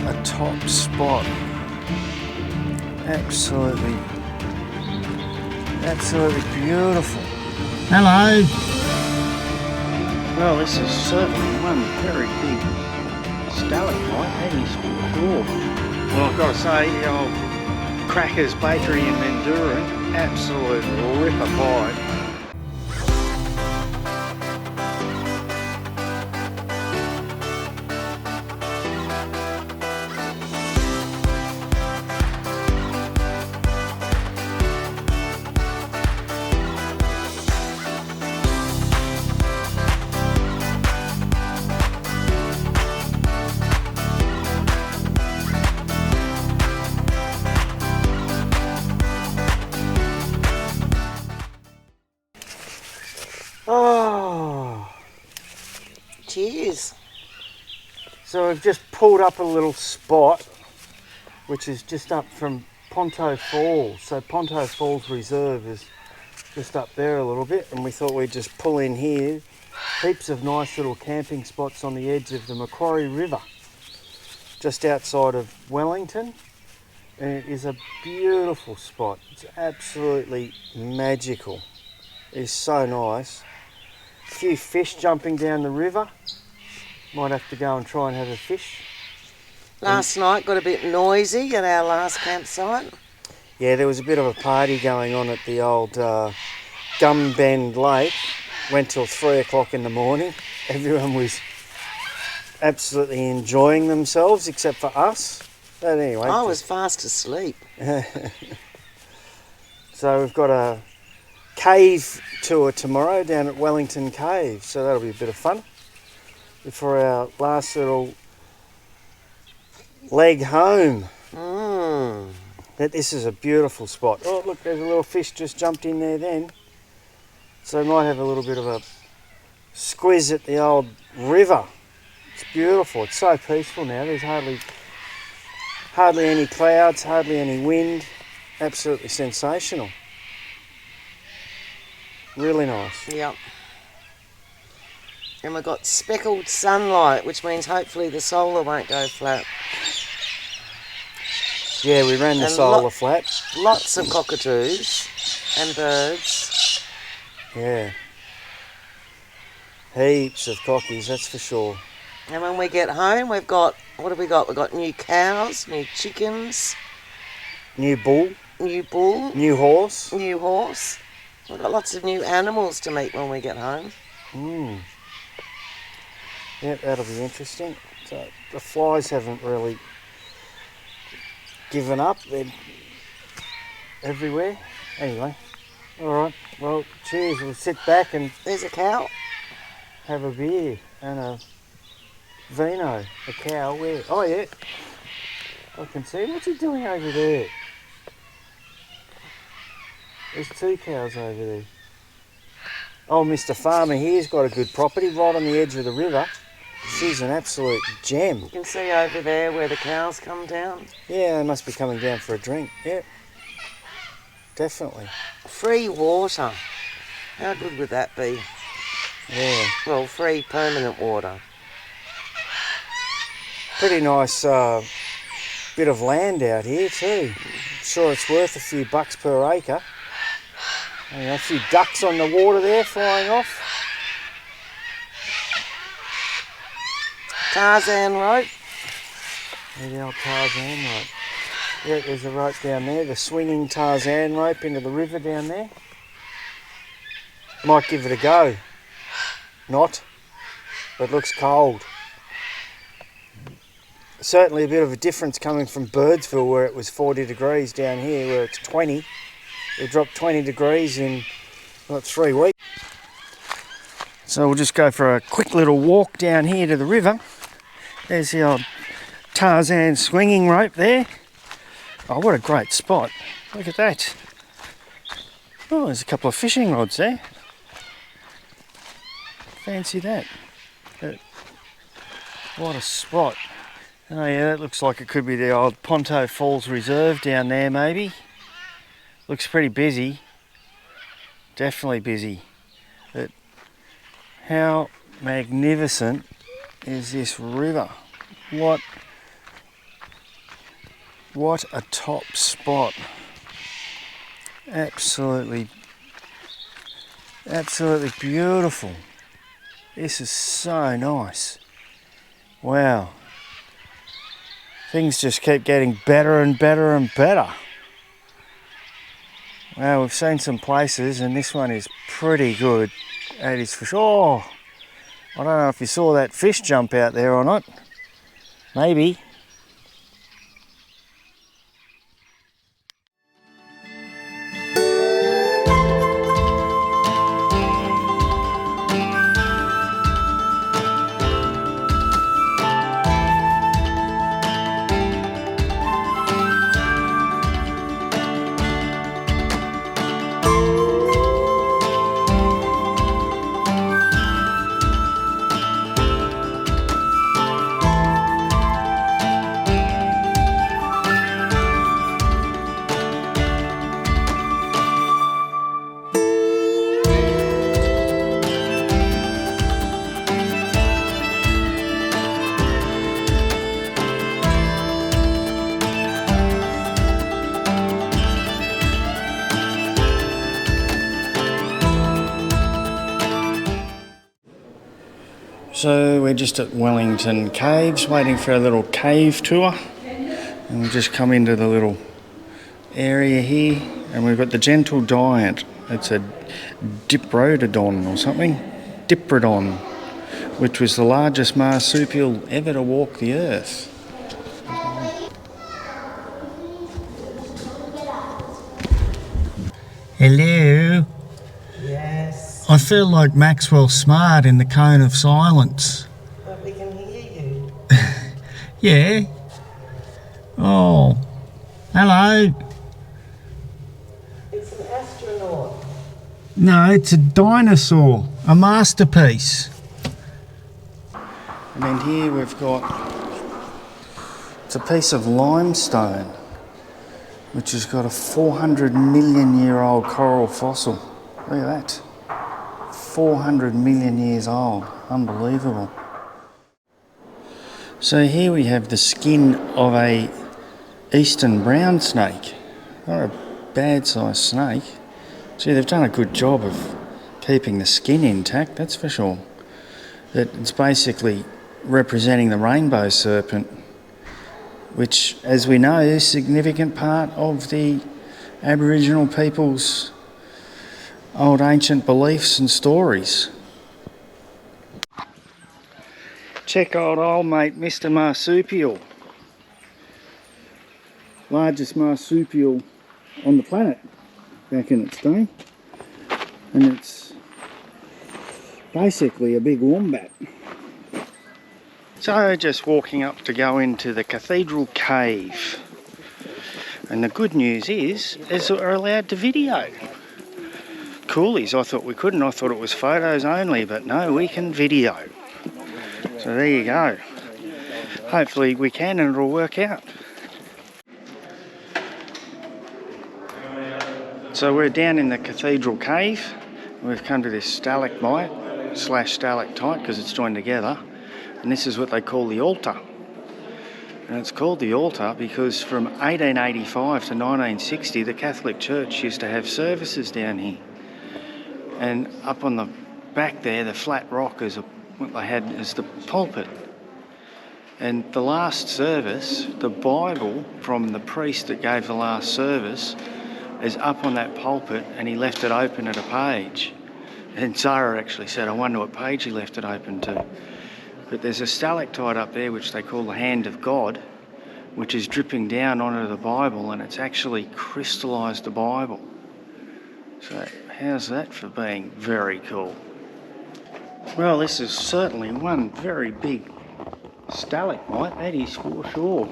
a top spot. Absolutely beautiful. Hello. Well, this is certainly one very big stalagmite. That is cool. Well, I've got to say, the old Crackers Bakery in Manduran, absolute ripper bite. Oh, cheers. So we've just pulled up a little spot which is just up from Ponto Falls. So Ponto Falls Reserve is just up there a little bit, and we thought we'd just pull in here. Heaps of nice little camping spots on the edge of the Macquarie River, just outside of Wellington, and it is a beautiful spot. It's absolutely magical. It's so nice. A few fish jumping down the river. Might have to go and try and have a fish. Last night got a bit noisy at our last campsite. Yeah, there was a bit of a party going on at the old Gum Bend Lake. Went till 3 o'clock in the morning. Everyone was absolutely enjoying themselves except for us. But anyway. I was fast asleep. So we've got a cave tour tomorrow down at Wellington Cave, so that'll be a bit of fun before our last little leg home. But this is a beautiful spot. Oh look, there's a little fish just jumped in there then, so we might have a little bit of a squiz at the old river. It's beautiful. It's so peaceful now. There's hardly any clouds, hardly any wind. Absolutely sensational. Really nice. Yep. And we've got speckled sunlight, which means hopefully the solar won't go flat. Yeah, we ran the solar flat. Lots of cockatoos and birds. Yeah. Heaps of cockies, that's for sure. And when we get home, we've got, what have we got? We've got new cows, new chickens. New bull. New bull. New horse. New horse. We've got lots of new animals to meet when we get home. Yep, that'll be interesting. So the flies haven't really given up. They're everywhere. Anyway, all right. Well, cheers. We'll sit back and... There's a cow. Have a beer and a vino. A cow where? Oh, yeah. I can see him. What's he doing over there? There's 2 cows over there. Oh, Mr. Farmer here's got a good property right on the edge of the river. She's an absolute gem. You can see over there where the cows come down. Yeah, they must be coming down for a drink. Yep. Definitely. Free water. How good would that be? Yeah. Well, free permanent water. Pretty nice bit of land out here too. I'm sure it's worth a few bucks per acre. A few ducks on the water there flying off. Tarzan rope. Yeah, the old Tarzan rope. Yeah, there's a rope down there, the swinging Tarzan rope into the river down there. Might give it a go. Not, but looks cold. Certainly a bit of a difference coming from Birdsville where it was 40 degrees down here where it's 20. It dropped 20 degrees in, what, 3 weeks. So we'll just go for a quick little walk down here to the river. There's the old Tarzan swinging rope there. Oh, what a great spot. Look at that. Oh, there's a couple of fishing rods there. Fancy that. What a spot. Oh yeah, that looks like it could be the old Ponto Falls Reserve down there maybe. Looks pretty busy. Definitely busy. But how magnificent is this river? What What a top spot. Absolutely beautiful. This is so nice. Wow. Things just keep getting better and better and better. Wow, we've seen some places and this one is pretty good. That is for sure. I don't know if you saw that fish jump out there or not. Maybe. So we're just at Wellington Caves waiting for a little cave tour, and we've just come into the little area here and we've got the gentle giant. It's a Diprotodon or something, Diprodon, which was the largest marsupial ever to walk the earth. Hello. Yes. I feel like Maxwell Smart in the Cone of Silence. But we can hear you. Yeah. Oh. Hello. It's an astronaut. No, it's a dinosaur. A masterpiece. And then here we've got... It's a piece of limestone, which has got a 400 million year old coral fossil. Look at that. 400 million years old. Unbelievable. So here we have the skin of a eastern brown snake. Not a bad sized snake. Gee, they've done a good job of keeping the skin intact, that's for sure. It's basically representing the rainbow serpent, which, as we know, is a significant part of the Aboriginal people's old ancient beliefs and stories. Check out old mate Mr. Marsupial. Largest marsupial on the planet back in its day. And it's basically a big wombat. So just walking up to go into the Cathedral Cave. And the good news is we're allowed to video. Coolies, I thought we couldn't. I thought it was photos only, but no, we can video. So there you go. Hopefully we can and it'll work out. So we're down in the Cathedral Cave. We've come to this stalagmite / stalactite because it's joined together. And this is what they call the altar. And it's called the altar because from 1885 to 1960 the Catholic Church used to have services down here. And up on the back there, the flat rock is what they had as the pulpit. And the last service, the Bible from the priest that gave the last service is up on that pulpit, and he left it open at a page. And Sarah actually said, I wonder what page he left it open to. But there's a stalactite up there which they call the Hand of God, which is dripping down onto the Bible, and it's actually crystallised the Bible. So how's that for being very cool? Well, this is certainly one very big stalagmite, that is for sure.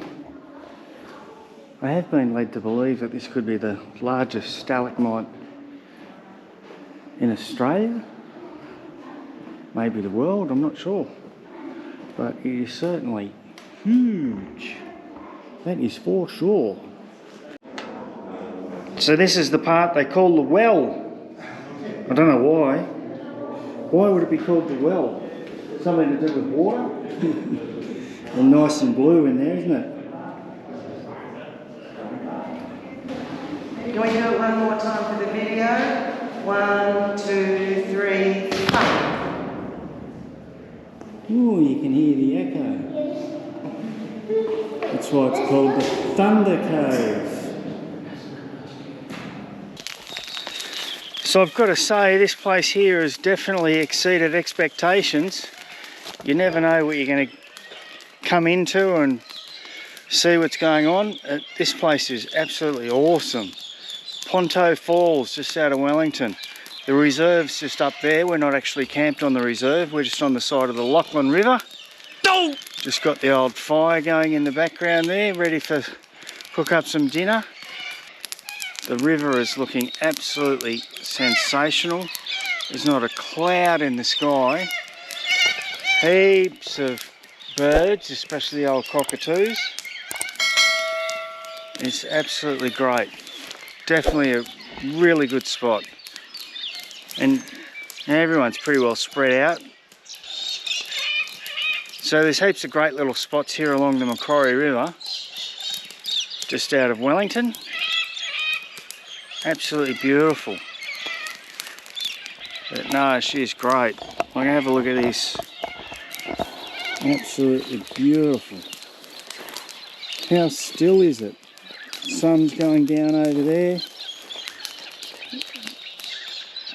I have been led to believe that this could be the largest stalagmite in Australia, maybe the world, I'm not sure. But it is certainly huge. That is for sure. So this is the part they call the well. I don't know why. Why would it be called the well? Something to do with water? Well, nice and blue in there, isn't it? Can we do it one more time for the video? 1, 2, 3, fun. Ooh, you can hear the echo. That's why it's called the Thunder Cave. So I've got to say, this place here has definitely exceeded expectations. You never know what you're going to come into and see what's going on. This place is absolutely awesome. Ponto Falls, just out of Wellington. The reserve's just up there. We're not actually camped on the reserve. We're just on the side of the Lachlan River. No! Just got the old fire going in the background there, ready for cook up some dinner. The river is looking absolutely sensational. There's not a cloud in the sky. Heaps of birds, especially the old cockatoos. It's absolutely great. Definitely a really good spot. And everyone's pretty well spread out. So there's heaps of great little spots here along the Macquarie River, just out of Wellington. Absolutely beautiful. But no, she's great. I'm going to have a look at this. Absolutely beautiful. How still is it? Sun's going down over there.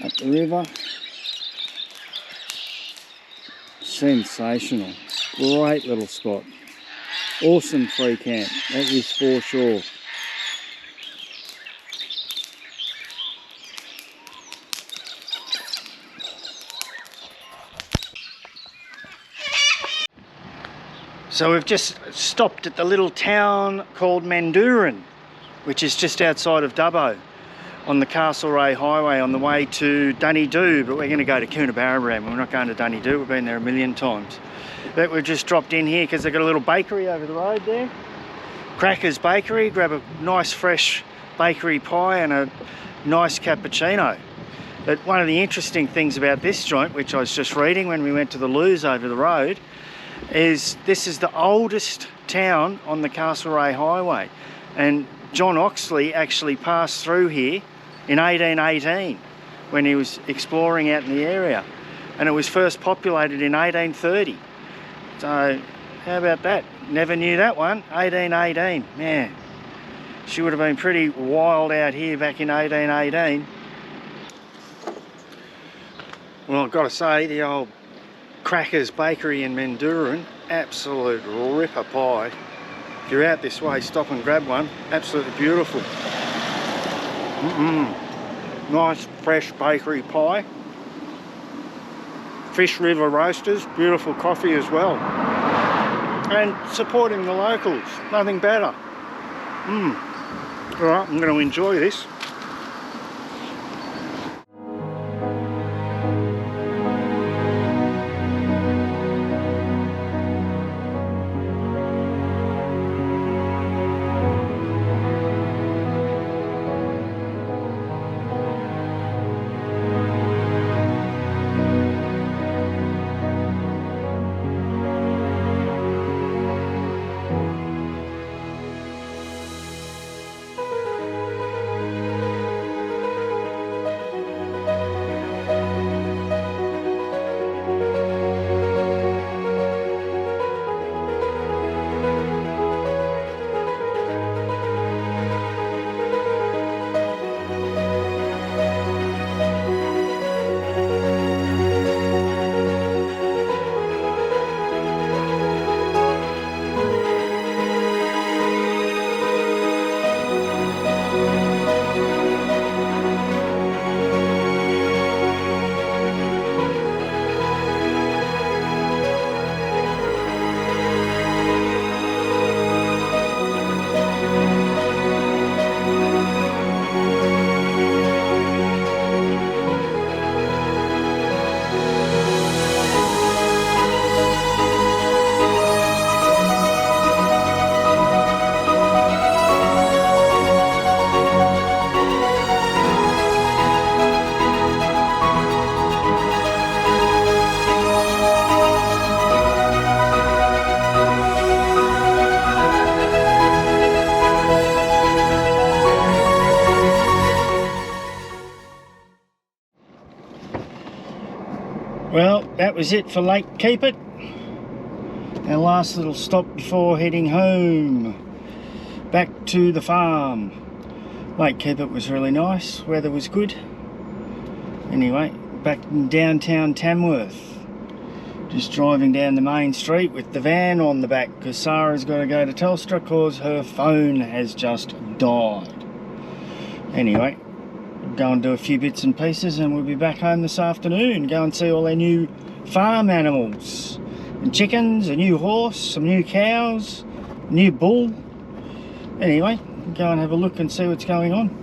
Up the river. Sensational. Great little spot. Awesome free camp, that is for sure. So we've just stopped at the little town called Mandurin, which is just outside of Dubbo, on the Castlereagh Highway on the way to Dunedoo, but we're going to go to Coonabarabran. We're not going to Dunedoo, we've been there a million times. But we've just dropped in here because they've got a little bakery over the road there. Crackers Bakery, grab a nice fresh bakery pie and a nice cappuccino. But one of the interesting things about this joint, which I was just reading when we went to the loos over the road, is this is the oldest town on the Castlereagh Highway. And John Oxley actually passed through here in 1818 when he was exploring out in the area. And it was first populated in 1830. So how about that? Never knew that one. 1818, man. She would have been pretty wild out here back in 1818. Well, I've got to say, the old Crackers Bakery in Mandurin, absolute ripper pie. If you're out this way, stop and grab one. Absolutely beautiful. Nice fresh bakery pie. Fish River Roasters, beautiful coffee as well. And supporting the locals, nothing better. Alright, I'm going to enjoy this. that was it for Lake Keep It. Our last little stop before heading home. Back to the farm. Lake Keep It was really nice, weather was good. Anyway, back in downtown Tamworth. Just driving down the main street with the van on the back because Sarah's got to go to Telstra because her phone has just died. Anyway, go and do a few bits and pieces and we'll be back home this afternoon. Go and see all our new farm animals. And chickens, a new horse, some new cows, a new bull. Anyway, go and have a look and see what's going on.